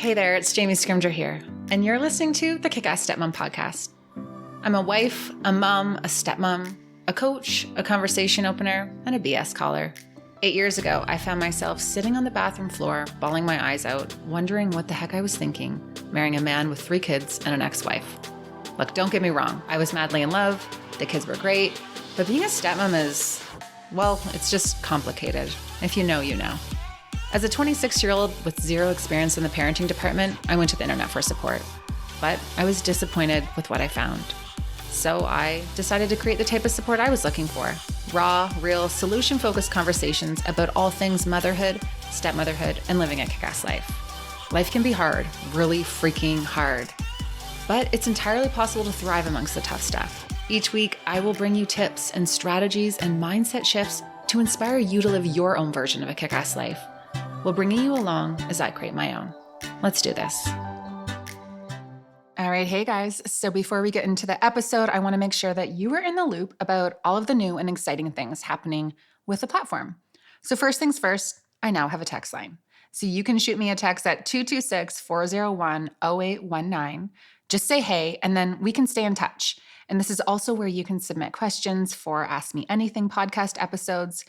Hey there, it's Jamie Scrimgeour here, and you're listening to the Kick-Ass Stepmom podcast. I'm a wife, a mom, a stepmom, a coach, a conversation opener, and a BS caller. 8 years ago, I found myself sitting on the bathroom floor, bawling my eyes out, wondering what the heck I was thinking, marrying a man with 3 kids and an ex-wife. Look, don't get me wrong, I was madly in love, the kids were great, but being a stepmom is, well, it's just complicated. If you know, you know. As a 26-year-old with zero experience in the parenting department, I went to the internet for support. But I was disappointed with what I found. So I decided to create the type of support I was looking for. Raw, real, solution-focused conversations about all things motherhood, stepmotherhood, and living a kick-ass life. Life can be hard, really freaking hard. But it's entirely possible to thrive amongst the tough stuff. Each week, I will bring you tips and strategies and mindset shifts to inspire you to live your own version of a kick-ass life. While bringing you along as I create my own. Let's do this. All right, hey guys. So before we get into the episode, I want to make sure that you are in the loop about all of the new and exciting things happening with the platform. So first things first, I now have a text line. So you can shoot me a text at 226-401-0819. Just say hey, and then we can stay in touch. And this is also where you can submit questions for Ask Me Anything podcast episodes,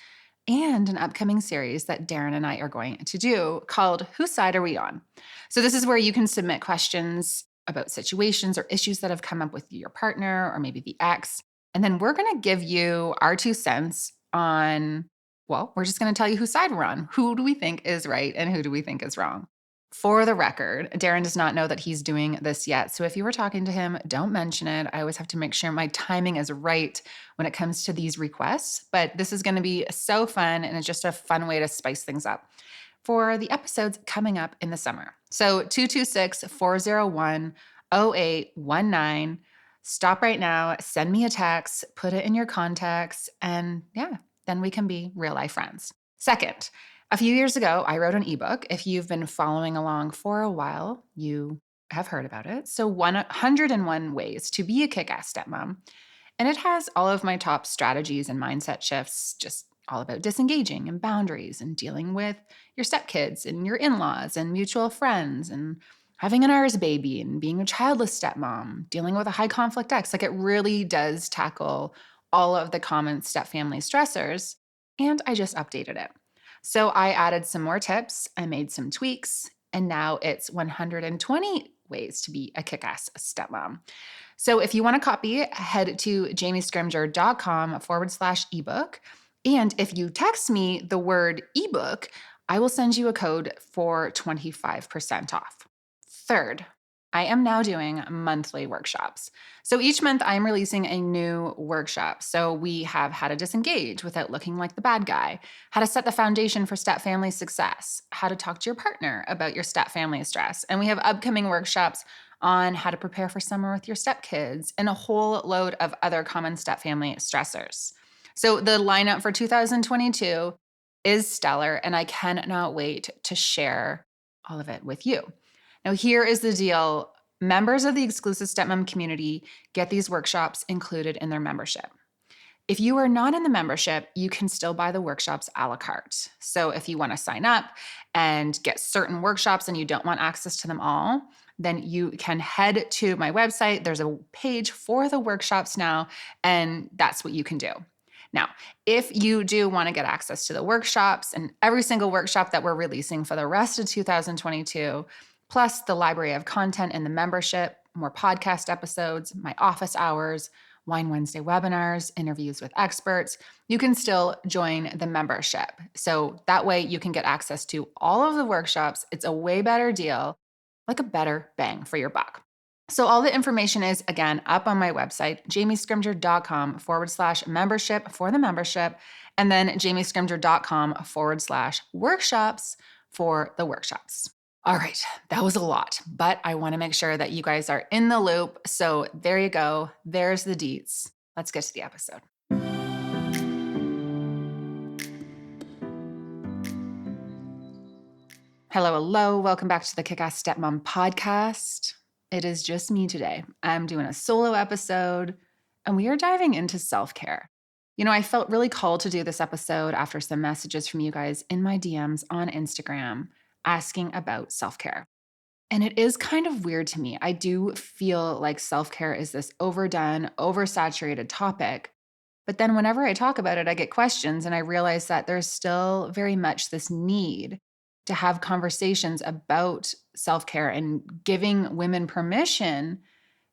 and an upcoming series that Darren and I are going to do called Whose Side Are We On? So this is where you can submit questions about situations or issues that have come up with your partner or maybe the ex. And then we're going to give you our 2 cents on, well, we're just going to tell you whose side we're on. Who do we think is right and who do we think is wrong? For the record, Darren does not know that he's doing this yet. So if you were talking to him, don't mention it. I always have to make sure my timing is right when it comes to these requests. But this is going to be so fun, and it's just a fun way to spice things up for the episodes coming up in the summer. So 226-401-0819. Stop right now, send me a text, put it in your contacts, and yeah, then we can be real life friends. Second, a few years ago, I wrote an ebook. If you've been following along for a while, you have heard about it. So 101 Ways to Be a Kick-Ass Stepmom. And it has all of my top strategies and mindset shifts, just all about disengaging and boundaries and dealing with your stepkids and your in-laws and mutual friends and having an ours baby and being a childless stepmom, dealing with a high conflict ex. Like, it really does tackle all of the common step-family stressors. And I just updated it. So I added some more tips, I made some tweaks, and now it's 120 ways to be a kick-ass stepmom. So if you want a copy, head to jamiescrimgeour.com/ebook. And if you text me the word ebook, I will send you a code for 25% off. Third, I am now doing monthly workshops. So each month I'm releasing a new workshop. So we have how to disengage without looking like the bad guy, how to set the foundation for step family success, how to talk to your partner about your step family stress. And we have upcoming workshops on how to prepare for summer with your stepkids and a whole load of other common step family stressors. So the lineup for 2022 is stellar, and I cannot wait to share all of it with you. Now, here is the deal. Members of the exclusive stepmom community get these workshops included in their membership. If you are not in the membership, you can still buy the workshops a la carte. So if you want to sign up and get certain workshops and you don't want access to them all, then you can head to my website. There's a page for the workshops now, and that's what you can do. Now, if you do want to get access to the workshops and every single workshop that we're releasing for the rest of 2022, plus the library of content in the membership, more podcast episodes, my office hours, Wine Wednesday webinars, interviews with experts, you can still join the membership. So that way you can get access to all of the workshops. It's a way better deal, like a better bang for your buck. So all the information is, again, up on my website, jamiescrimgeour.com/membership for the membership, and then jamiescrimgeour.com/workshops for the workshops. All right, that was a lot, but I want to make sure that you guys are in the loop. So there you go. There's the deets. Let's get to the episode. Hello, hello. Welcome back to the Kick-Ass Stepmom podcast. It is just me today. I'm doing a solo episode, and we are diving into self-care. You know, I felt really called to do this episode after some messages from you guys in my DMs on Instagram asking about self-care. And it is kind of weird to me. I do feel like self-care is this overdone, oversaturated topic. But then whenever I talk about it, I get questions and I realize that there's still very much this need to have conversations about self-care and giving women permission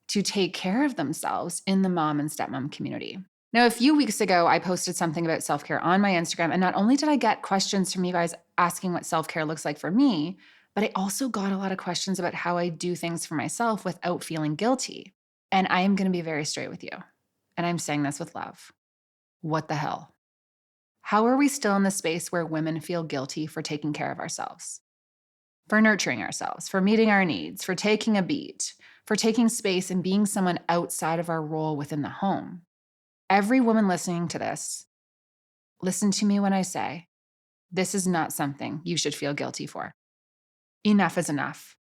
to take care of themselves in the mom and stepmom community. Now, a few weeks ago, I posted something about self care on my Instagram. And not only did I get questions from you guys asking what self care looks like for me, but I also got a lot of questions about how I do things for myself without feeling guilty. And I am going to be very straight with you. And I'm saying this with love. What the hell? How are we still in the space where women feel guilty for taking care of ourselves, for nurturing ourselves, for meeting our needs, for taking a beat, for taking space and being someone outside of our role within the home? Every woman listening to this, listen to me when I say, this is not something you should feel guilty for. Enough is enough.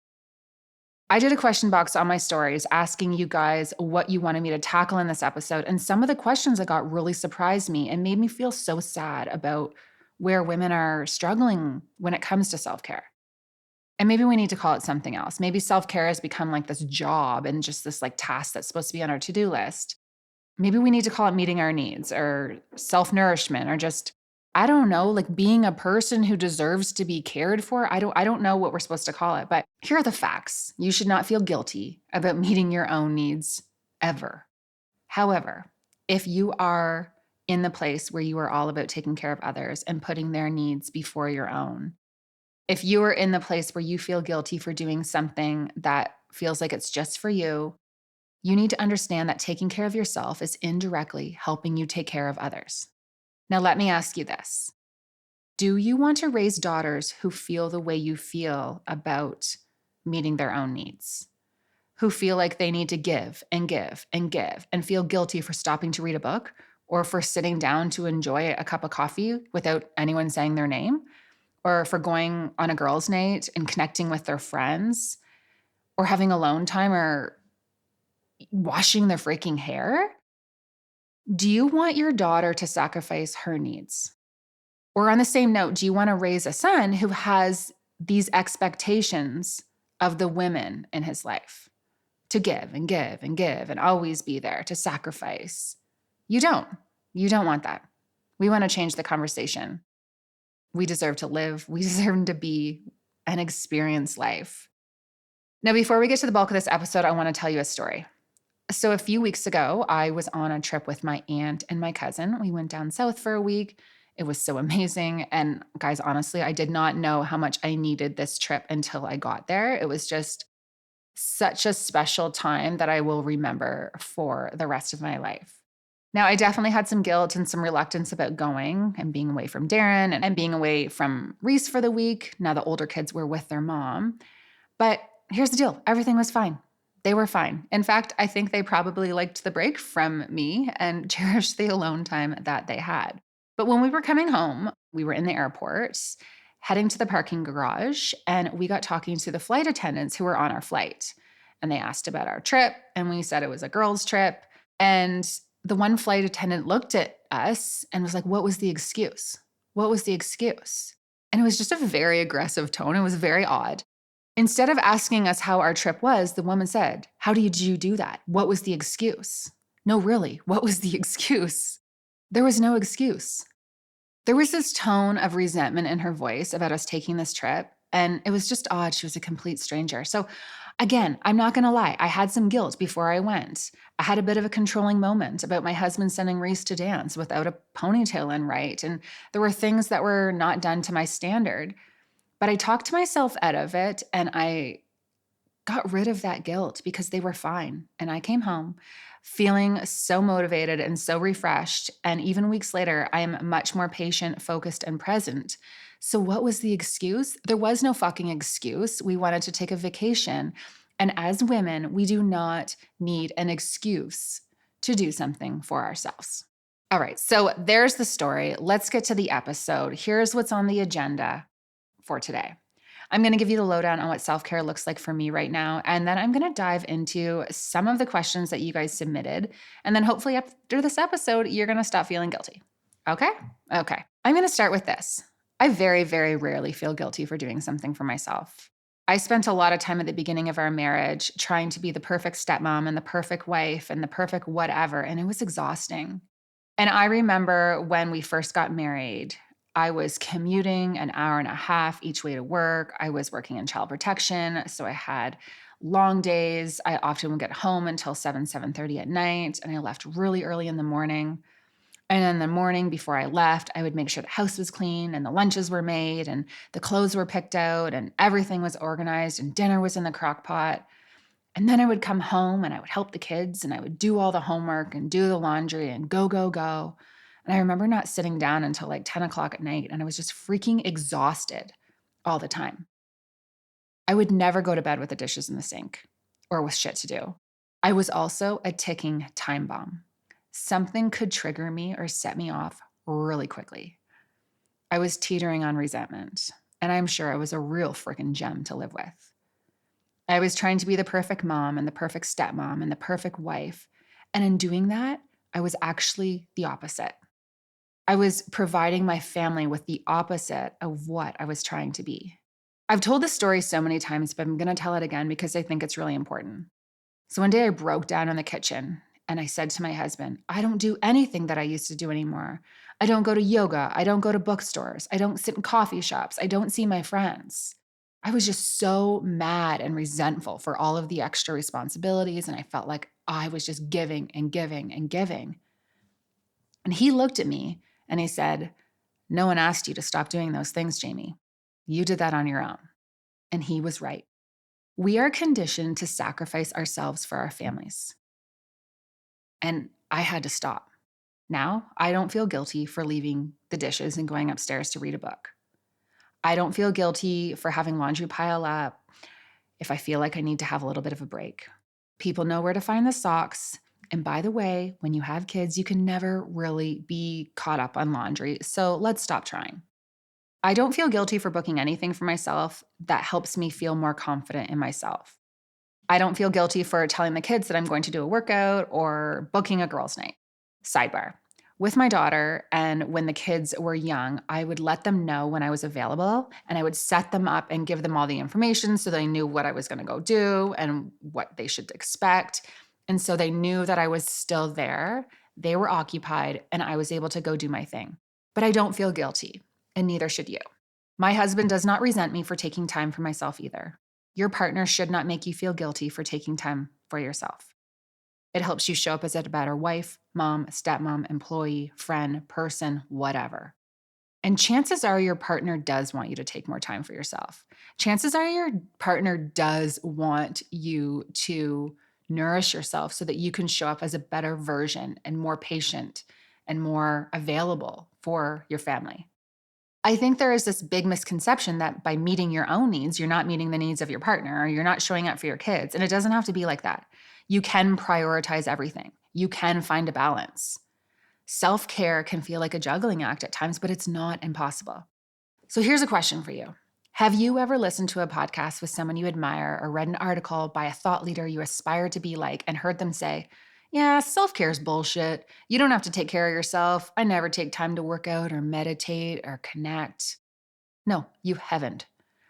I did a question box on my stories asking you guys what you wanted me to tackle in this episode. And some of the questions that got really surprised me and made me feel so sad about where women are struggling when it comes to self-care. And maybe we need to call it something else. Maybe self-care has become like this job and just this like task that's supposed to be on our to-do list. Maybe we need to call it meeting our needs or self-nourishment or just, I don't know, like being a person who deserves to be cared for. I don't know what we're supposed to call it, but here are the facts. You should not feel guilty about meeting your own needs ever. However, if you are in the place where you are all about taking care of others and putting their needs before your own, if you are in the place where you feel guilty for doing something that feels like it's just for you need to understand that taking care of yourself is indirectly helping you take care of others. Now, let me ask you this. Do you want to raise daughters who feel the way you feel about meeting their own needs? Who feel like they need to give and give and give and feel guilty for stopping to read a book or for sitting down to enjoy a cup of coffee without anyone saying their name, or for going on a girls' night and connecting with their friends, or having alone time, or washing their freaking hair? Do you want your daughter to sacrifice her needs? Or on the same note, do you want to raise a son who has these expectations of the women in his life to give and give and give and always be there, to sacrifice? You don't. You don't want that. We want to change the conversation. We deserve to live. We deserve to be and experience life. Now, before we get to the bulk of this episode, I want to tell you a story. So a few weeks ago, I was on a trip with my aunt and my cousin. We went down south for a week. It was so amazing. And guys, honestly, I did not know how much I needed this trip until I got there. It was just such a special time that I will remember for the rest of my life. Now, I definitely had some guilt and some reluctance about going and being away from Darren and being away from Reese for the week. Now the older kids were with their mom. But here's the deal. Everything was fine. They were fine. In fact, I think they probably liked the break from me and cherished the alone time that they had. But when we were coming home, we were in the airport, heading to the parking garage, and we got talking to the flight attendants who were on our flight. And they asked about our trip, and we said it was a girls' trip. And the one flight attendant looked at us and was like, "What was the excuse? What was the excuse?" And it was just a very aggressive tone. It was very odd. Instead of asking us how our trip was, the woman said, "How did you do that? What was the excuse?" No, really, what was the excuse? There was no excuse. There was this tone of resentment in her voice about us taking this trip, and it was just odd. She was a complete stranger. So again, I'm not going to lie. I had some guilt before I went. I had a bit of a controlling moment about my husband sending Reese to dance without a ponytail in right, and there were things that were not done to my standard. But I talked myself out of it and I got rid of that guilt because they were fine. And I came home feeling so motivated and so refreshed. And even weeks later, I am much more patient, focused, and present. So, what was the excuse? There was no fucking excuse. We wanted to take a vacation. And as women, we do not need an excuse to do something for ourselves. All right, so there's the story. Let's get to the episode. Here's what's on the agenda for today. I'm going to give you the lowdown on what self-care looks like for me right now. And then I'm going to dive into some of the questions that you guys submitted. And then hopefully after this episode, you're going to stop feeling guilty. Okay? Okay. I'm going to start with this. I very, very rarely feel guilty for doing something for myself. I spent a lot of time at the beginning of our marriage trying to be the perfect stepmom and the perfect wife and the perfect whatever, and it was exhausting. And I remember when we first got married, I was commuting an hour and a half each way to work. I was working in child protection, so I had long days. I often would get home until 7:30 at night, and I left really early in the morning. And in the morning before I left, I would make sure the house was clean and the lunches were made and the clothes were picked out and everything was organized and dinner was in the crock pot. And then I would come home and I would help the kids and I would do all the homework and do the laundry and go, go, go. And I remember not sitting down until like 10 o'clock at night, and I was just freaking exhausted all the time. I would never go to bed with the dishes in the sink or with shit to do. I was also a ticking time bomb. Something could trigger me or set me off really quickly. I was teetering on resentment, and I'm sure I was a real freaking gem to live with. I was trying to be the perfect mom and the perfect stepmom and the perfect wife. And in doing that, I was actually the opposite. I was providing my family with the opposite of what I was trying to be. I've told this story so many times, but I'm going to tell it again because I think it's really important. So one day I broke down in the kitchen and I said to my husband, I don't do anything that I used to do anymore. I don't go to yoga. I don't go to bookstores. I don't sit in coffee shops. I don't see my friends. I was just so mad and resentful for all of the extra responsibilities. And I felt like I was just giving and giving and giving. And he looked at me and he said, no one asked you to stop doing those things, Jamie. You did that on your own. And he was right. We are conditioned to sacrifice ourselves for our families. And I had to stop. Now, I don't feel guilty for leaving the dishes and going upstairs to read a book. I don't feel guilty for having laundry pile up if I feel like I need to have a little bit of a break. People know where to find the socks. And by the way, when you have kids, you can never really be caught up on laundry. So let's stop trying. I don't feel guilty for booking anything for myself that helps me feel more confident in myself. I don't feel guilty for telling the kids that I'm going to do a workout or booking a girls' night. Sidebar. With my daughter and when the kids were young, I would let them know when I was available and I would set them up and give them all the information so they knew what I was going to go do and what they should expect. And so they knew that I was still there. They were occupied and I was able to go do my thing. But I don't feel guilty, and neither should you. My husband does not resent me for taking time for myself either. Your partner should not make you feel guilty for taking time for yourself. It helps you show up as a better wife, mom, stepmom, employee, friend, person, whatever. And chances are your partner does want you to take more time for yourself. Chances are your partner does want you to nourish yourself so that you can show up as a better version and more patient and more available for your family. I think there is this big misconception that by meeting your own needs, you're not meeting the needs of your partner or you're not showing up for your kids. And it doesn't have to be like that. You can prioritize everything. You can find a balance. Self-care can feel like a juggling act at times, but it's not impossible. So here's a question for you. Have you ever listened to a podcast with someone you admire or read an article by a thought leader you aspire to be like and heard them say, yeah, self-care is bullshit. You don't have to take care of yourself. I never take time to work out or meditate or connect. No, you haven't.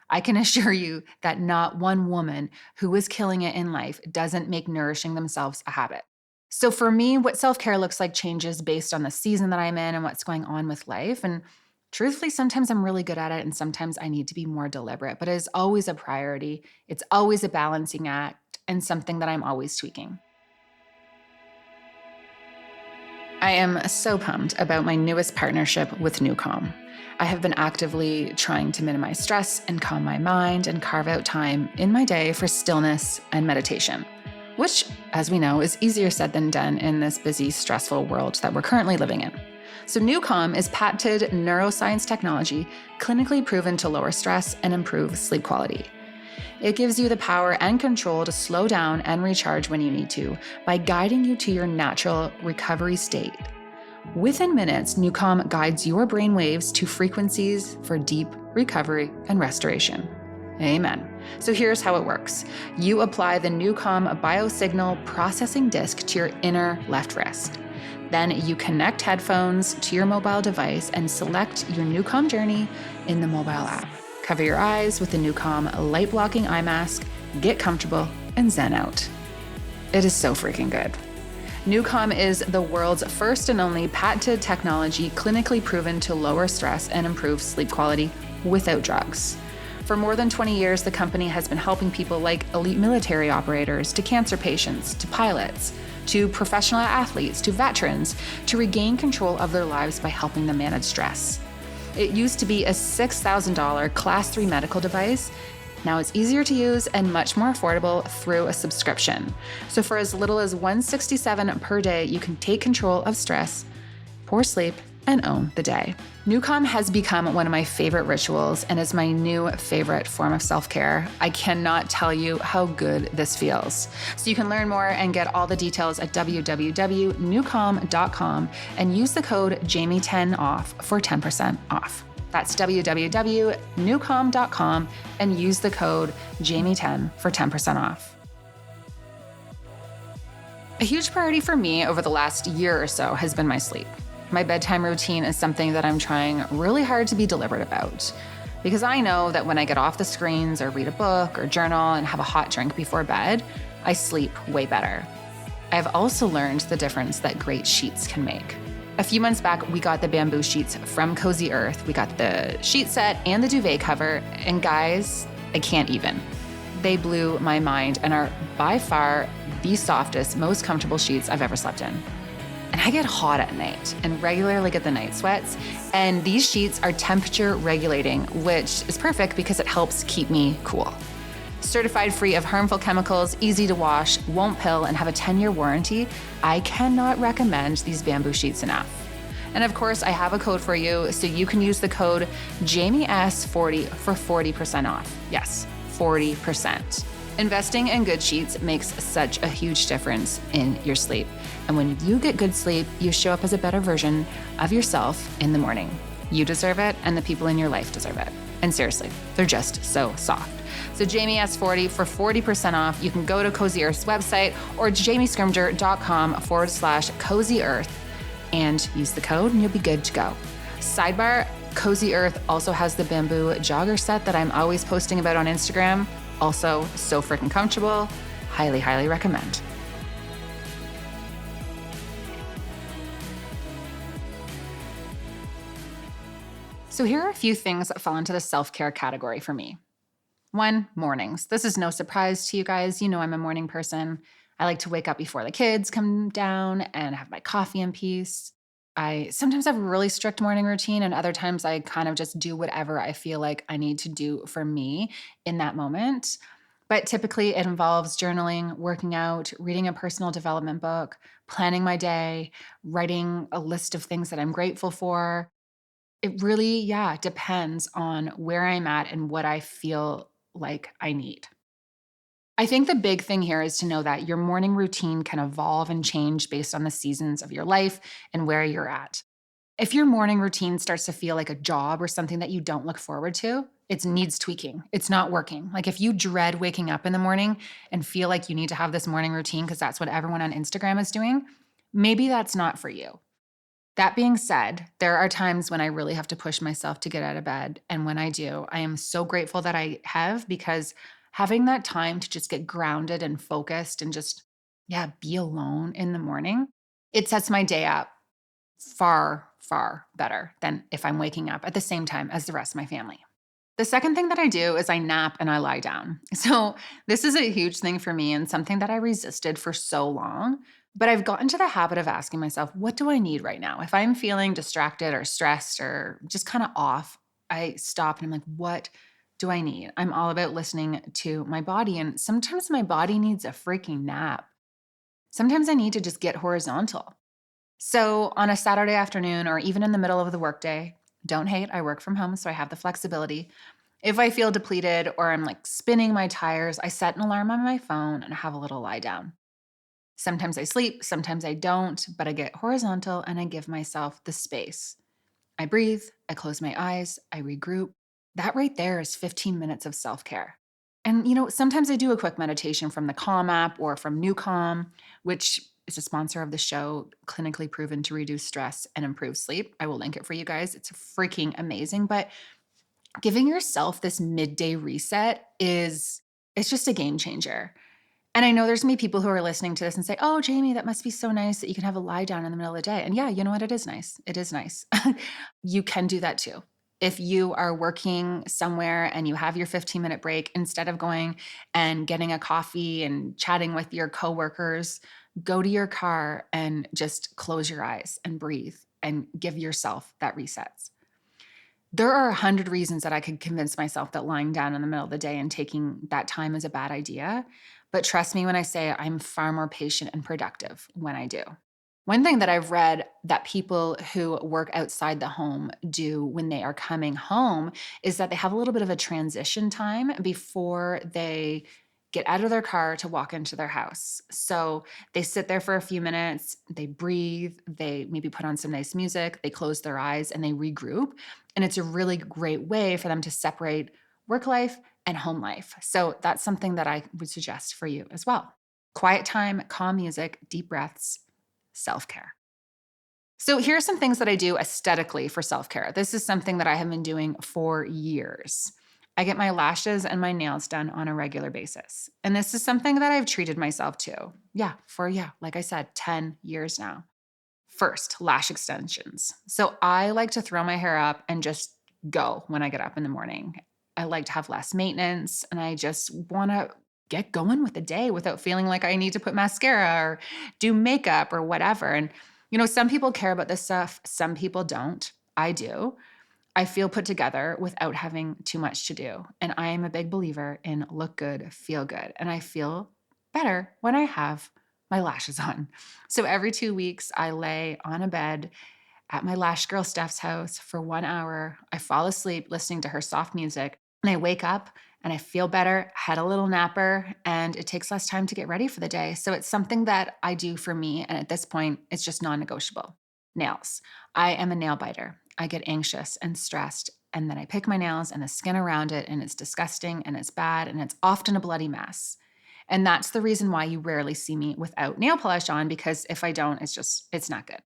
I can assure you that not one woman who is killing it in life doesn't make nourishing themselves a habit. So for me, what self-care looks like changes based on the season that I'm in and what's going on with life. And truthfully, sometimes I'm really good at it and sometimes I need to be more deliberate, but it is always a priority. It's always a balancing act and something that I'm always tweaking. I am so pumped about my newest partnership with Nucalm. I have been actively trying to minimize stress and calm my mind and carve out time in my day for stillness and meditation, which, as we know, is easier said than done in this busy, stressful world that we're currently living in. So Nucalm is patented neuroscience technology clinically proven to lower stress and improve sleep quality. It gives you the power and control to slow down and recharge when you need to by guiding you to your natural recovery state. Within minutes, Nucalm guides your brain waves to frequencies for deep recovery and restoration. Amen. So here's how it works. You apply the Nucalm biosignal processing disc to your inner left wrist. Then you connect headphones to your mobile device and select your Nucalm journey in the mobile app. Cover your eyes with the Nucalm light blocking eye mask, get comfortable, and zen out. It is so freaking good. Nucalm is the world's first and only patented technology clinically proven to lower stress and improve sleep quality without drugs. For more than 20 years, the company has been helping people like elite military operators, to cancer patients, to pilots, to professional athletes, to veterans, to regain control of their lives by helping them manage stress. It used to be a $6,000 Class 3 medical device. Now it's easier to use and much more affordable through a subscription. So for as little as $167 per day, you can take control of stress, poor sleep, and own the day. Nucalm has become one of my favorite rituals and is my new favorite form of self-care. I cannot tell you how good this feels. So you can learn more and get all the details at www.nucalm.com and use the code Jamie10 off for 10% off. That's www.nucalm.com and use the code Jamie10 for 10% off. A huge priority for me over the last year or so has been my sleep. My bedtime routine is something that I'm trying really hard to be deliberate about, because I know that when I get off the screens or read a book or journal and have a hot drink before bed, I sleep way better. I've also learned the difference that great sheets can make. A few months back, we got the bamboo sheets from Cozy Earth. We got the sheet set and the duvet cover, and guys, I can't even. They blew my mind and are by far the softest, most comfortable sheets I've ever slept in. And I get hot at night and regularly get the night sweats. And these sheets are temperature regulating, which is perfect because it helps keep me cool. Certified free of harmful chemicals, easy to wash, won't pill, and have a 10-year warranty, I cannot recommend these bamboo sheets enough. And of course, I have a code for you, so you can use the code JamieS40 for 40% off. Yes, 40%. Investing in good sheets makes such a huge difference in your sleep. And when you get good sleep, you show up as a better version of yourself in the morning. You deserve it, and the people in your life deserve it. And seriously, they're just so soft. So JamieS40 for 40% off. You can go to Cozy Earth's website or jamiescrimgeour.com/Cozy Earth and use the code and you'll be good to go. Sidebar, Cozy Earth also has the bamboo jogger set that I'm always posting about on Instagram. Also so freaking comfortable. Highly, highly recommend. So here are a few things that fall into the self-care category for me. 1, mornings. This is no surprise to you guys. You know I'm a morning person. I like to wake up before the kids come down and have my coffee in peace. I sometimes have a really strict morning routine, and other times I kind of just do whatever I feel like I need to do for me in that moment. But typically it involves journaling, working out, reading a personal development book, planning my day, writing a list of things that I'm grateful for. It really, depends on where I'm at and what I feel like I need. I think the big thing here is to know that your morning routine can evolve and change based on the seasons of your life and where you're at. If your morning routine starts to feel like a job or something that you don't look forward to, it needs tweaking. It's not working. Like if you dread waking up in the morning and feel like you need to have this morning routine because that's what everyone on Instagram is doing, maybe that's not for you. That being said, there are times when I really have to push myself to get out of bed. And when I do, I am so grateful that I have, because having that time to just get grounded and focused and just, be alone in the morning, it sets my day up far, far better than if I'm waking up at the same time as the rest of my family. The second thing that I do is I nap and I lie down. So this is a huge thing for me and something that I resisted for so long. But I've gotten to the habit of asking myself, what do I need right now? If I'm feeling distracted or stressed or just kind of off, I stop and I'm like, what do I need? I'm all about listening to my body. And sometimes my body needs a freaking nap. Sometimes I need to just get horizontal. So on a Saturday afternoon or even in the middle of the workday, don't hate, I work from home, so I have the flexibility. If I feel depleted or I'm like spinning my tires, I set an alarm on my phone and have a little lie down. Sometimes I sleep, sometimes I don't, but I get horizontal and I give myself the space. I breathe, I close my eyes, I regroup. That right there is 15 minutes of self-care. And sometimes I do a quick meditation from the Calm app or from Nucalm, which is a sponsor of the show, clinically proven to reduce stress and improve sleep. I will link it for you guys. It's freaking amazing. But Giving yourself this midday reset it's just a game changer. And I know there's gonna be people who are listening to this and say, "Oh, Jamie, that must be so nice that you can have a lie down in the middle of the day." And yeah, you know what? It is nice. It is nice. You can do that too. If you are working somewhere and you have your 15-minute break, instead of going and getting a coffee and chatting with your coworkers, go to your car and just close your eyes and breathe and give yourself that reset. There are 100 reasons that I could convince myself that lying down in the middle of the day and taking that time is a bad idea. But trust me when I say I'm far more patient and productive when I do. One thing that I've read that people who work outside the home do when they are coming home is that they have a little bit of a transition time before they get out of their car to walk into their house. So they sit there for a few minutes, they breathe, they maybe put on some nice music, they close their eyes and they regroup. And it's a really great way for them to separate work life and home life. So that's something that I would suggest for you as well. Quiet time, calm music, deep breaths, self care. So, here are some things that I do aesthetically for self care. This is something that I have been doing for years. I get my lashes and my nails done on a regular basis. And this is something that I've treated myself to. Like I said, 10 years now. First, lash extensions. So I like to throw my hair up and just go when I get up in the morning. I like to have less maintenance and I just want to get going with the day without feeling like I need to put mascara or do makeup or whatever. And, some people care about this stuff, some people don't. I do. I feel put together without having too much to do. And I am a big believer in look good, feel good. And I feel better when I have my lashes on. So every 2 weeks, I lay on a bed at my lash girl Steph's house for 1 hour. I fall asleep listening to her soft music. And I wake up and I feel better, had a little napper, and it takes less time to get ready for the day. So it's something that I do for me. And at this point, it's just non negotiable. Nails. I am a nail biter. I get anxious and stressed. And then I pick my nails and the skin around it, and it's disgusting and it's bad and it's often a bloody mess. And that's the reason why you rarely see me without nail polish on, because if I don't, it's not good.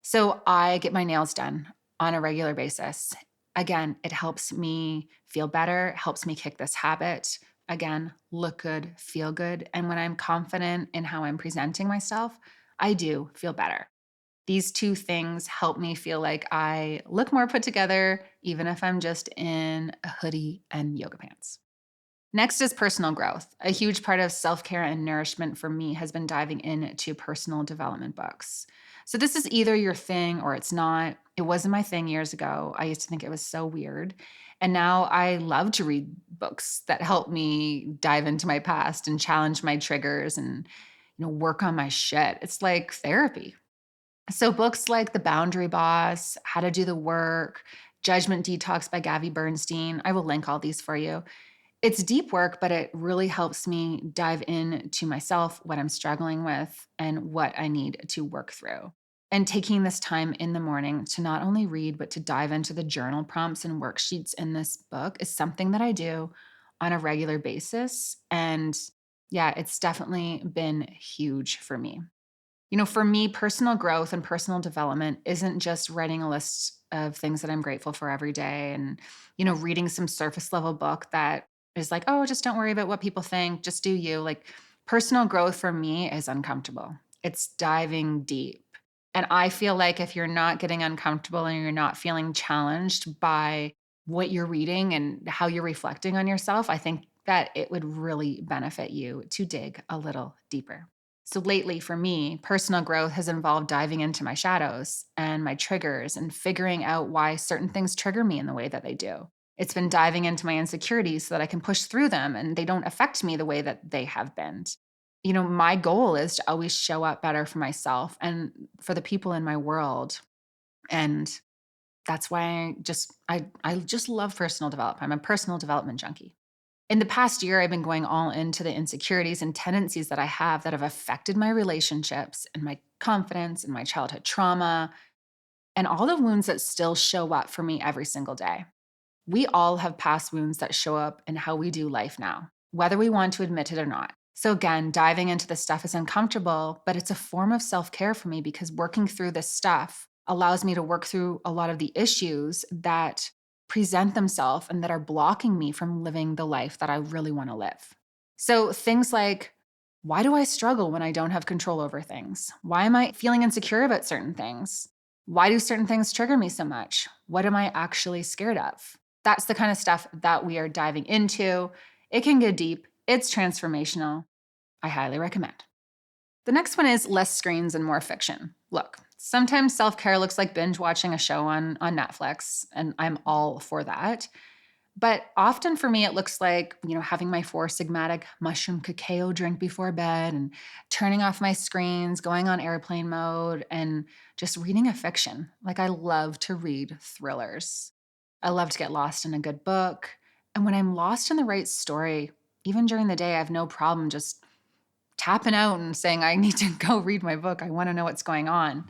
So I get my nails done on a regular basis. Again, it helps me feel better, helps me kick this habit. Again, look good, feel good. And when I'm confident in how I'm presenting myself, I do feel better. These two things help me feel like I look more put together, even if I'm just in a hoodie and yoga pants. Next is personal growth. A huge part of self care and nourishment for me has been diving into personal development books. So, this is either your thing or it's not. It wasn't my thing years ago. I used to think it was so weird. And now I love to read books that help me dive into my past and challenge my triggers and work on my shit. It's like therapy. So, books like The Boundary Boss, How to Do the Work, Judgment Detox by Gabby Bernstein, I will link all these for you. It's deep work, but it really helps me dive into myself, what I'm struggling with, and what I need to work through. And taking this time in the morning to not only read, but to dive into the journal prompts and worksheets in this book is something that I do on a regular basis. And yeah, it's definitely been huge for me. For me, personal growth and personal development isn't just writing a list of things that I'm grateful for every day and, reading some surface level book that is like, oh, just don't worry about what people think, just do you. Like, personal growth for me is uncomfortable. It's diving deep. And I feel like if you're not getting uncomfortable and you're not feeling challenged by what you're reading and how you're reflecting on yourself, I think that it would really benefit you to dig a little deeper. So lately, for me, personal growth has involved diving into my shadows and my triggers and figuring out why certain things trigger me in the way that they do. It's been diving into my insecurities so that I can push through them and they don't affect me the way that they have been. My goal is to always show up better for myself and for the people in my world. And that's why I just love personal development. I'm a personal development junkie. In the past year, I've been going all into the insecurities and tendencies that I have that have affected my relationships and my confidence and my childhood trauma and all the wounds that still show up for me every single day. We all have past wounds that show up in how we do life now, whether we want to admit it or not. So, again, diving into this stuff is uncomfortable, but it's a form of self care for me because working through this stuff allows me to work through a lot of the issues that present themselves and that are blocking me from living the life that I really want to live. So things like, why do I struggle when I don't have control over things? Why am I feeling insecure about certain things? Why do certain things trigger me so much? What am I actually scared of? That's the kind of stuff that we are diving into. It can get deep, it's transformational. I highly recommend. The next one is less screens and more fiction. Look, sometimes self care looks like binge watching a show on Netflix, and I'm all for that. But often for me, it looks like, having my four sigmatic mushroom cacao drink before bed and turning off my screens, going on airplane mode, and just reading a fiction. Like, I love to read thrillers. I love to get lost in a good book. And when I'm lost in the right story, even during the day, I have no problem just tapping out and saying, I need to go read my book. I want to know what's going on.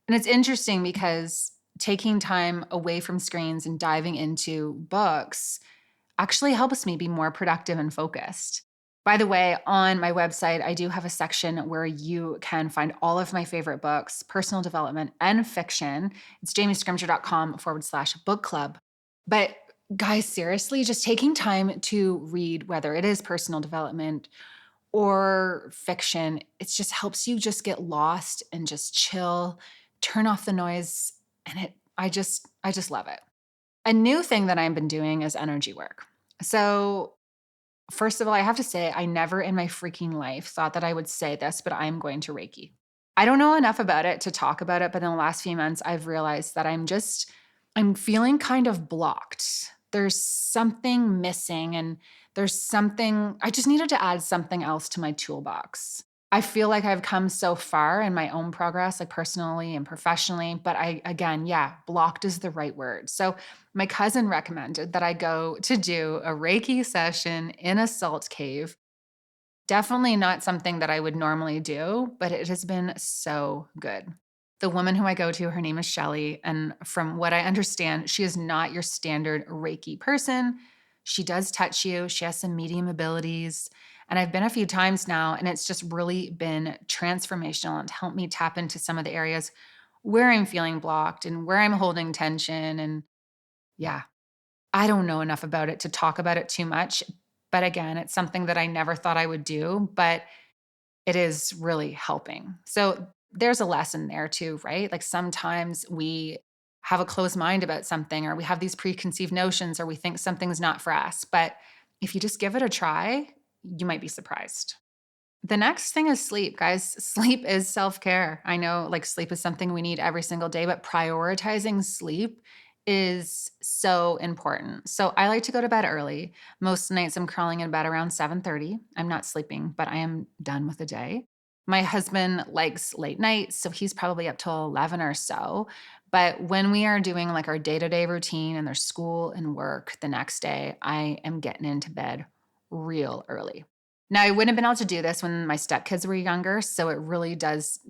And it's interesting because taking time away from screens and diving into books actually helps me be more productive and focused. By the way, on my website, I do have a section where you can find all of my favorite books, personal development and fiction. It's jamiescrimgeour.com/book club. But guys, seriously, just taking time to read, whether it is personal development or fiction, it just helps you just get lost and just chill, turn off the noise, and I just love it. A new thing that I've been doing is energy work. So, first of all, I have to say I never in my freaking life thought that I would say this, but I'm going to Reiki. I don't know enough about it to talk about it, but in the last few months I've realized that I'm feeling kind of blocked. There's something missing and there's something I just needed to add something else to my toolbox. I feel like I've come so far in my own progress, like personally and professionally, but again, yeah, blocked is the right word. So my cousin recommended that I go to do a Reiki session in a salt cave. Definitely not something that I would normally do, but it has been so good. The woman who I go to, her name is Shelly. And from what I understand, she is not your standard Reiki person. She does touch you, she has some medium abilities. And I've been a few times now, and it's just really been transformational and helped me tap into some of the areas where I'm feeling blocked and where I'm holding tension. And yeah, I don't know enough about it to talk about it too much. But again, it's something that I never thought I would do. But it is really helping. So there's a lesson there too, right? Like sometimes we have a closed mind about something, or we have these preconceived notions, or we think something's not for us. But if you just give it a try, you might be surprised. The next thing is sleep, guys. Sleep is self care. I know like sleep is something we need every single day, but prioritizing sleep is so important. So I like to go to bed early. Most nights I'm crawling in bed around 7:30. I'm not sleeping, but I am done with the day. My husband likes late nights, so he's probably up till 11 or so. But when we are doing like our day-to-day routine and there's school and work the next day, I am getting into bed real early. Now, I wouldn't have been able to do this when my stepkids were younger, so it really does,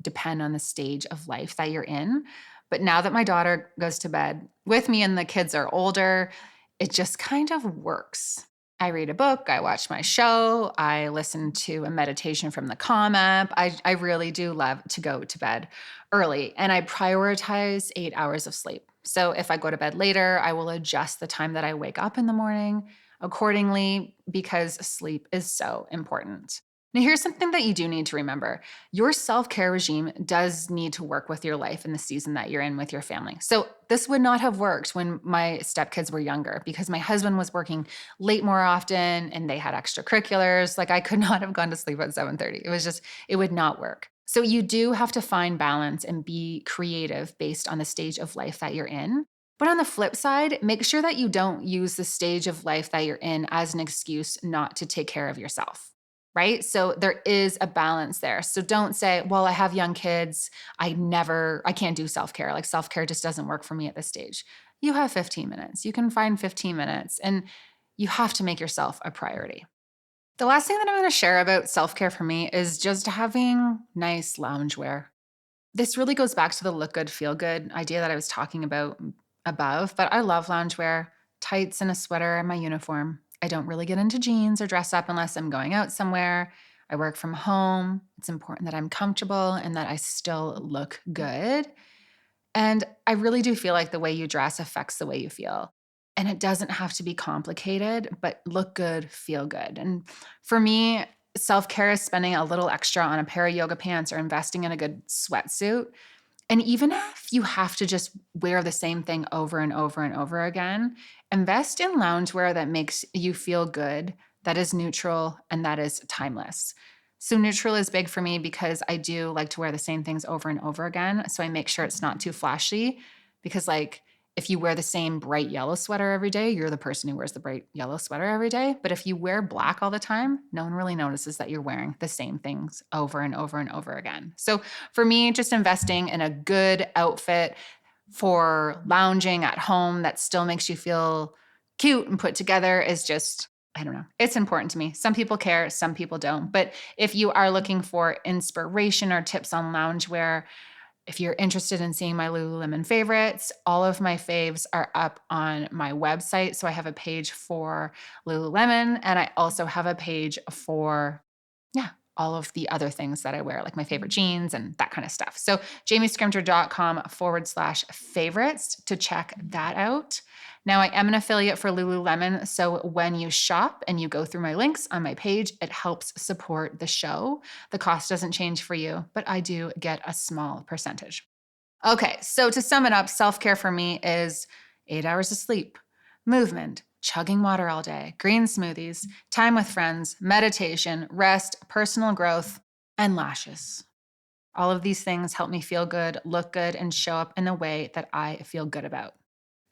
depend on the stage of life that you're in. But now that my daughter goes to bed with me and the kids are older, it just kind of works. I read a book, I watch my show, I listen to a meditation from the Calm app. I really do love to go to bed early, and I prioritize 8 hours of sleep. So if I go to bed later, I will adjust the time that I wake up in the morning accordingly because sleep is so important. Now, here's something that you do need to remember. Your self-care regime does need to work with your life in the season that you're in with your family. So this would not have worked when my stepkids were younger because my husband was working late more often and they had extracurriculars. Like I could not have gone to sleep at 7:30. It would not work. So you do have to find balance and be creative based on the stage of life that you're in. But on the flip side, make sure that you don't use the stage of life that you're in as an excuse not to take care of yourself, right? So there is a balance there. So don't say, well, I have young kids. I can't do self care. Like self care just doesn't work for me at this stage. You have 15 minutes. You can find 15 minutes and you have to make yourself a priority. The last thing that I'm going to share about self care for me is just having nice loungewear. This really goes back to the look good, feel good idea that I was talking about above, but I love loungewear, tights and a sweater and my uniform. I don't really get into jeans or dress up unless I'm going out somewhere. I work from home. It's important that I'm comfortable and that I still look good. And I really do feel like the way you dress affects the way you feel. And it doesn't have to be complicated, but look good, feel good. And for me, self care is spending a little extra on a pair of yoga pants or investing in a good sweatsuit. And even if you have to just wear the same thing over and over and over again, invest in loungewear that makes you feel good, that is neutral, and that is timeless. So, neutral is big for me because I do like to wear the same things over and over again. So, I make sure it's not too flashy because, like, if you wear the same bright yellow sweater every day, you're the person who wears the bright yellow sweater every day. But if you wear black all the time, no one really notices that you're wearing the same things over and over and over again. So, for me, just investing in a good outfit for lounging at home that still makes you feel cute and put together is just, I don't know, it's important to me. Some people care, some people don't. But if you are looking for inspiration or tips on loungewear, if you're interested in seeing my Lululemon favorites, all of my faves are up on my website. So I have a page for Lululemon and I also have a page for, yeah, all of the other things that I wear, like my favorite jeans and that kind of stuff. So jamiescrimgeour.com/favorites to check that out. Now, I am an affiliate for Lululemon. So when you shop and you go through my links on my page, it helps support the show. The cost doesn't change for you, but I do get a small percentage. Okay, so to sum it up, self care for me is 8 hours of sleep, movement, chugging water all day, green smoothies, time with friends, meditation, rest, personal growth, and lashes. All of these things help me feel good, look good, and show up in a way that I feel good about.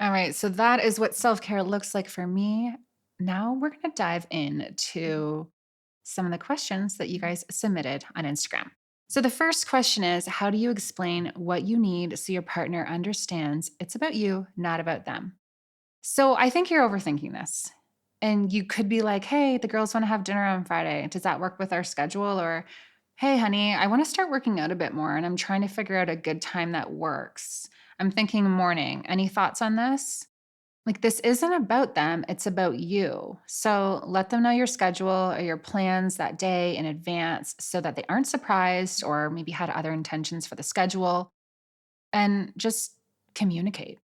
All right, so that is what self care looks like for me. Now we're going to dive into some of the questions that you guys submitted on Instagram. So the first question is, how do you explain what you need so your partner understands it's about you, not about them? So I think you're overthinking this. And you could be like, hey, the girls want to have dinner on Friday. Does that work with our schedule? Or, hey, honey, I want to start working out a bit more and I'm trying to figure out a good time that works. I'm thinking morning. Any thoughts on this? Like, this isn't about them, it's about you. So let them know your schedule or your plans that day in advance so that they aren't surprised or maybe had other intentions for the schedule and just communicate.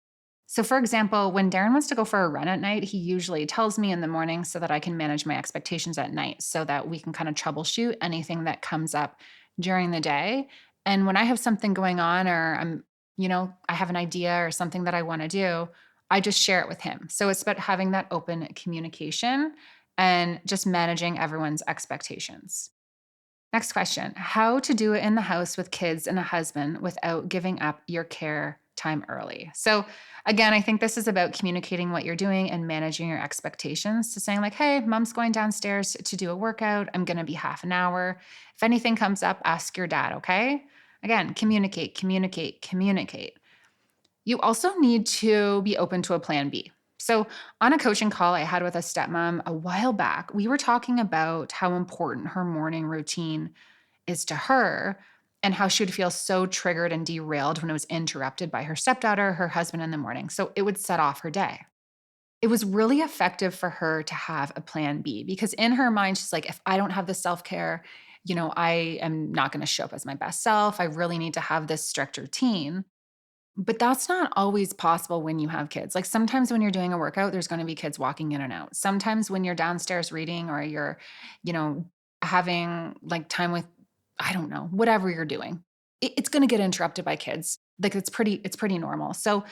So, for example, when Darren wants to go for a run at night, he usually tells me in the morning so that I can manage my expectations at night so that we can kind of troubleshoot anything that comes up during the day. And when I have something going on or I have an idea or something that I want to do, I just share it with him. So it's about having that open communication and just managing everyone's expectations. Next question. How to do it in the house with kids and a husband without giving up your care time early. So, again, I think this is about communicating what you're doing and managing your expectations. So, saying, like, hey, mom's going downstairs to do a workout. I'm going to be half an hour. If anything comes up, ask your dad, okay? Again, communicate, communicate, communicate. You also need to be open to a plan B. So, on a coaching call I had with a stepmom a while back, we were talking about how important her morning routine is to her and how she would feel so triggered and derailed when it was interrupted by her stepdaughter, her husband in the morning. So, it would set off her day. It was really effective for her to have a plan B because in her mind, she's like, if I don't have the self care, I am not going to show up as my best self. I really need to have this strict routine. But that's not always possible when you have kids. Like sometimes when you're doing a workout, there's going to be kids walking in and out. Sometimes when you're downstairs reading or you're, you know, having like time with, I don't know, whatever you're doing, it's going to get interrupted by kids. Like it's pretty normal. So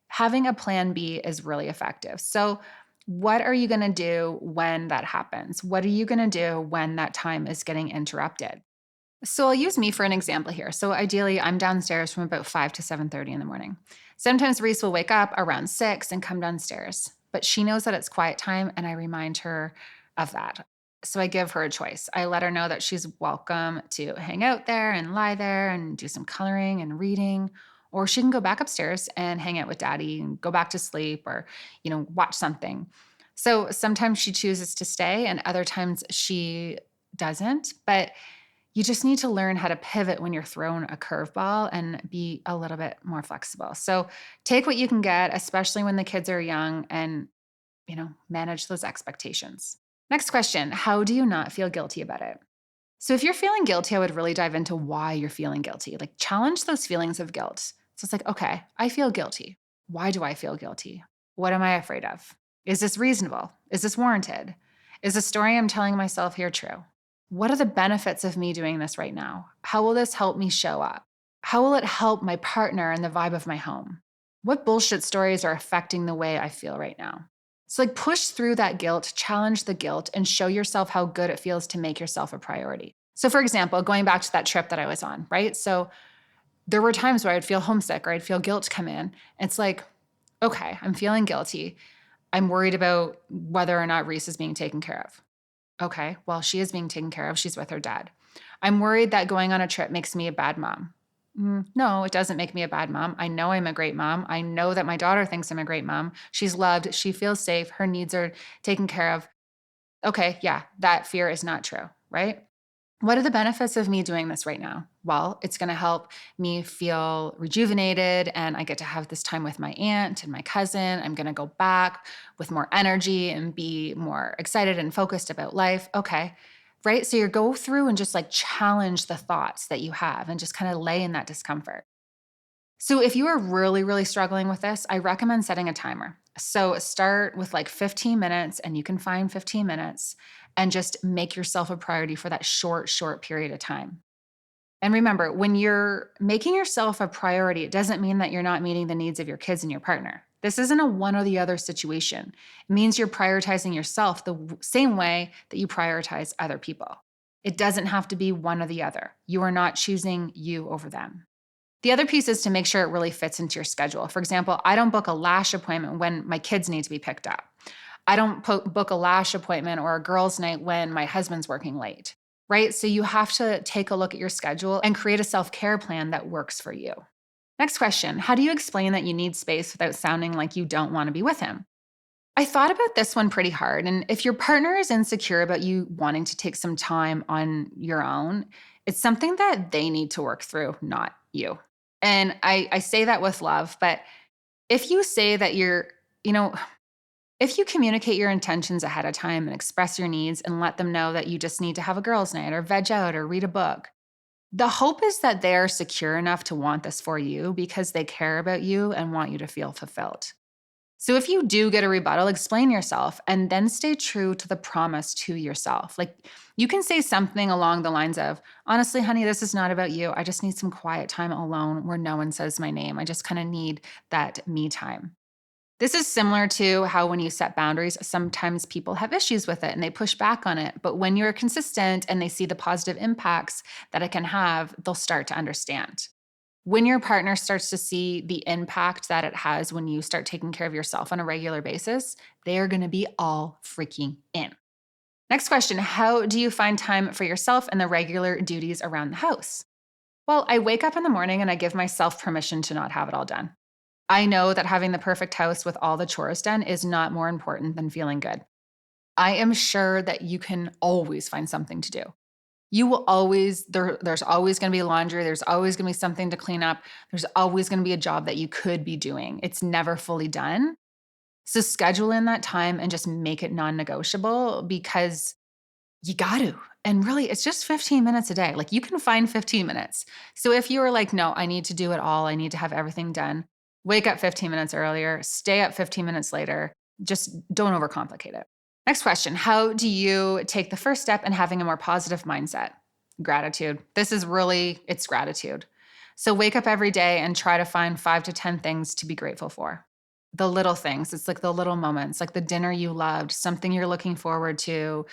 having a plan B is really effective. So what are you going to do when that happens? What are you going to do when that time is getting interrupted? So I'll use me for an example here. So ideally, I'm downstairs from about 5 to 7:30 in the morning. Sometimes Reese will wake up around 6 and come downstairs, but she knows that it's quiet time and I remind her of that. So I give her a choice. I let her know that she's welcome to hang out there and lie there and do some coloring and reading, or she can go back upstairs and hang out with daddy and go back to sleep or, watch something. So sometimes she chooses to stay and other times she doesn't, but you just need to learn how to pivot when you're thrown a curveball and be a little bit more flexible. So take what you can get, especially when the kids are young, and manage those expectations. Next question. How do you not feel guilty about it? So if you're feeling guilty, I would really dive into why you're feeling guilty. Like challenge those feelings of guilt. So it's like, okay, I feel guilty. Why do I feel guilty? What am I afraid of? Is this reasonable? Is this warranted? Is the story I'm telling myself here true? What are the benefits of me doing this right now? How will this help me show up? How will it help my partner and the vibe of my home? What bullshit stories are affecting the way I feel right now? So, like, push through that guilt, challenge the guilt, and show yourself how good it feels to make yourself a priority. So, for example, going back to that trip that I was on, right? So, there were times where I'd feel homesick or I'd feel guilt come in. It's like, okay, I'm feeling guilty. I'm worried about whether or not Reese is being taken care of. Okay, well, she is being taken care of. She's with her dad. I'm worried that going on a trip makes me a bad mom. No, it doesn't make me a bad mom. I know I'm a great mom. I know that my daughter thinks I'm a great mom. She's loved. She feels safe. Her needs are taken care of. Okay, yeah, that fear is not true, right? What are the benefits of me doing this right now? Well, it's going to help me feel rejuvenated, and I get to have this time with my aunt and my cousin. I'm going to go back with more energy and be more excited and focused about life. Okay. Right? So you go through and just like challenge the thoughts that you have and just kind of lay in that discomfort. So if you are really, really struggling with this, I recommend setting a timer. So start with like 15 minutes, and you can find 15 minutes, and just make yourself a priority for that short period of time. And remember, when you're making yourself a priority, it doesn't mean that you're not meeting the needs of your kids and your partner. This isn't a one or the other situation. It means you're prioritizing yourself the same way that you prioritize other people. It doesn't have to be one or the other. You are not choosing you over them. The other piece is to make sure it really fits into your schedule. For example, I don't book a lash appointment when my kids need to be picked up. I don't book a lash appointment or a girls' night when my husband's working late, right? So you have to take a look at your schedule and create a self care plan that works for you. Next question. How do you explain that you need space without sounding like you don't want to be with him? I thought about this one pretty hard. And if your partner is insecure about you wanting to take some time on your own, it's something that they need to work through, not you. And I say that with love, but if you say that you know, if you communicate your intentions ahead of time and express your needs and let them know that you just need to have a girls' night or veg out or read a book, the hope is that they're secure enough to want this for you because they care about you and want you to feel fulfilled. So if you do get a rebuttal, explain yourself and then stay true to the promise to yourself. Like, you can say something along the lines of, honestly, honey, this is not about you. I just need some quiet time alone where no one says my name. I just kind of need that me time. This is similar to how when you set boundaries, sometimes people have issues with it and they push back on it. But when you're consistent and they see the positive impacts that it can have, they'll start to understand. When your partner starts to see the impact that it has when you start taking care of yourself on a regular basis, they are going to be all freaking in. Next question. How do you find time for yourself and the regular duties around the house? Well, I wake up in the morning and I give myself permission to not have it all done. I know that having the perfect house with all the chores done is not more important than feeling good. I am sure that you can always find something to do. You will always, there's always going to be laundry. There's always going to be something to clean up. There's always going to be a job that you could be doing. It's never fully done. So schedule in that time and just make it non negotiable because you got to. And really, it's just 15 minutes a day. Like, you can find 15 minutes. So if you were like, no, I need to do it all, I need to have everything done, wake up 15 minutes earlier, stay up 15 minutes later. Just don't overcomplicate it. Next question. How do you take the first step in having a more positive mindset? Gratitude. This is really, it's gratitude. So wake up every day and try to find 5 to 10 things to be grateful for. The little things. It's like the little moments, like the dinner you loved, something you're looking forward to,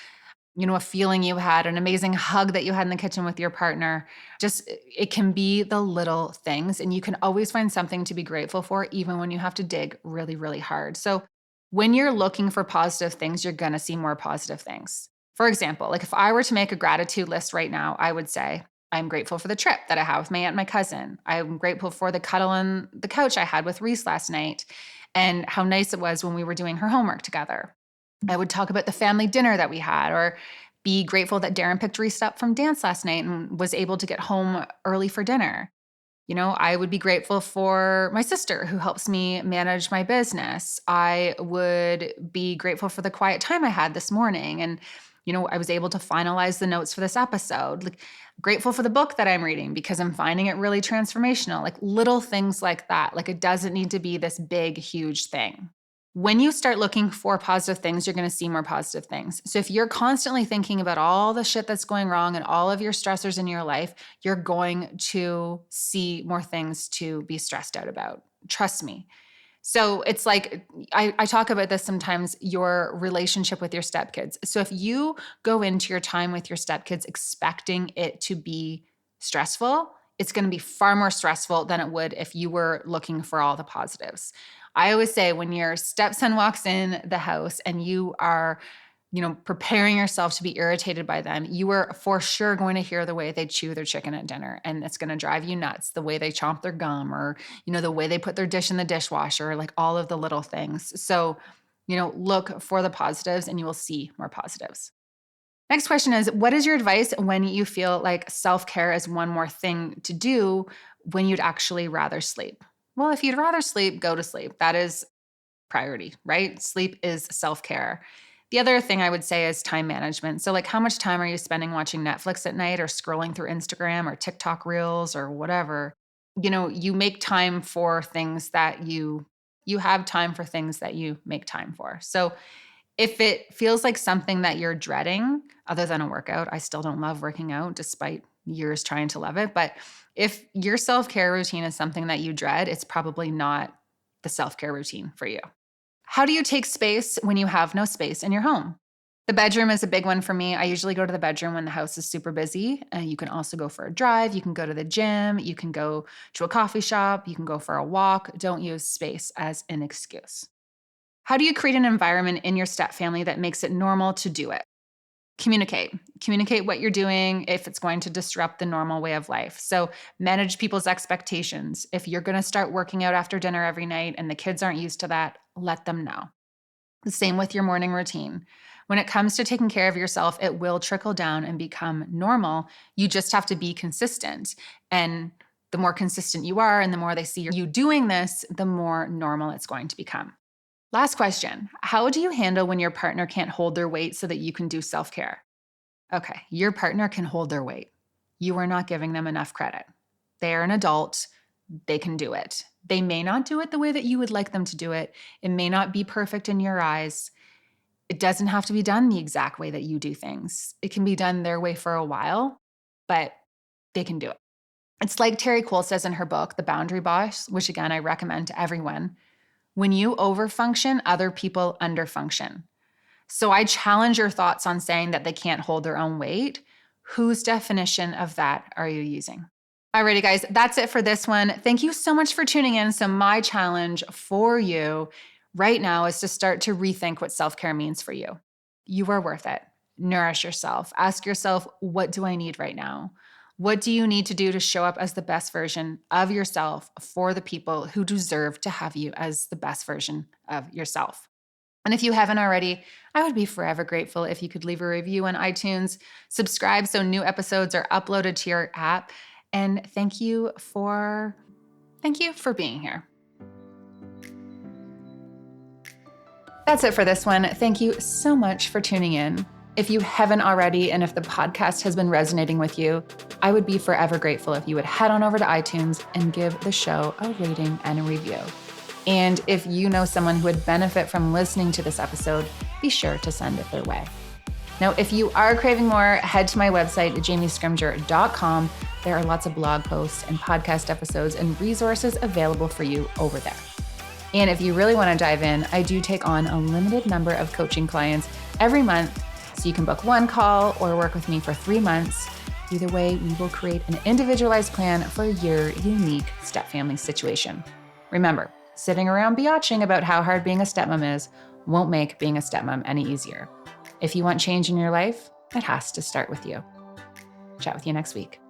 a feeling you had, an amazing hug that you had in the kitchen with your partner. Just, it can be the little things, and you can always find something to be grateful for, even when you have to dig really, really hard. So when you're looking for positive things, you're going to see more positive things. For example, like if I were to make a gratitude list right now, I would say, I'm grateful for the trip that I had with my aunt and my cousin. I'm grateful for the cuddle on the couch I had with Reese last night and how nice it was when we were doing her homework together. I would talk about the family dinner that we had, or be grateful that Darren picked Reese up from dance last night and was able to get home early for dinner. I would be grateful for my sister who helps me manage my business. I would be grateful for the quiet time I had this morning. And, I was able to finalize the notes for this episode. Like, grateful for the book that I'm reading because I'm finding it really transformational. Like, little things like that. Like, it doesn't need to be this big, huge thing. When you start looking for positive things, you're going to see more positive things. So if you're constantly thinking about all the shit that's going wrong and all of your stressors in your life, you're going to see more things to be stressed out about. Trust me. So it's like, I talk about this sometimes, your relationship with your stepkids. So if you go into your time with your stepkids expecting it to be stressful, it's going to be far more stressful than it would if you were looking for all the positives. I always say when your stepson walks in the house and you are preparing yourself to be irritated by them, you are for sure going to hear the way they chew their chicken at dinner. And it's going to drive you nuts, the way they chomp their gum or, the way they put their dish in the dishwasher, like all of the little things. So, look for the positives and you will see more positives. Next question is, what is your advice when you feel like self-care is one more thing to do when you'd actually rather sleep? Well, if you'd rather sleep, go to sleep. That is priority, right? Sleep is self-care. The other thing I would say is time management. So like how much time are you spending watching Netflix at night or scrolling through Instagram or TikTok reels or whatever? You make time for things that you have time for things that you make time for. So if it feels like something that you're dreading, other than a workout, I still don't love working out despite years trying to love it. But if your self-care routine is something that you dread, it's probably not the self-care routine for you. How do you take space when you have no space in your home? The bedroom is a big one for me. I usually go to the bedroom when the house is super busy. You can also go for a drive. You can go to the gym. You can go to a coffee shop. You can go for a walk. Don't use space as an excuse. How do you create an environment in your step family that makes it normal to do it? Communicate. Communicate what you're doing if it's going to disrupt the normal way of life. So manage people's expectations. If you're going to start working out after dinner every night and the kids aren't used to that, let them know. The same with your morning routine. When it comes to taking care of yourself, it will trickle down and become normal. You just have to be consistent. And the more consistent you are and the more they see you doing this, the more normal it's going to become. Last question. How do you handle when your partner can't hold their weight so that you can do self-care? Okay, your partner can hold their weight. You are not giving them enough credit. They are an adult. They can do it. They may not do it the way that you would like them to do it. It may not be perfect in your eyes. It doesn't have to be done the exact way that you do things. It can be done their way for a while, but they can do it. It's like Terry Cole says in her book, The Boundary Boss, which again, I recommend to everyone. When you overfunction, other people underfunction. So I challenge your thoughts on saying that they can't hold their own weight. Whose definition of that are you using? Alrighty, guys, that's it for this one. Thank you so much for tuning in. So my challenge for you right now is to start to rethink what self-care means for you. You are worth it. Nourish yourself. Ask yourself, what do I need right now? What do you need to do to show up as the best version of yourself for the people who deserve to have you as the best version of yourself? And if you haven't already, I would be forever grateful if you could leave a review on iTunes, subscribe so new episodes are uploaded to your app, and thank you for being here. That's it for this one. Thank you so much for tuning in. If you haven't already, and if the podcast has been resonating with you, I would be forever grateful if you would head on over to iTunes and give the show a rating and a review. And if you know someone who would benefit from listening to this episode, be sure to send it their way. Now, if you are craving more, head to my website, jamiescrimgeour.com. There are lots of blog posts and podcast episodes and resources available for you over there. And if you really want to dive in, I do take on a limited number of coaching clients every month. So you can book one call or work with me for 3 months. Either way, we will create an individualized plan for your unique stepfamily situation. Remember, sitting around biatching about how hard being a stepmom is won't make being a stepmom any easier. If you want change in your life, it has to start with you. Chat with you next week.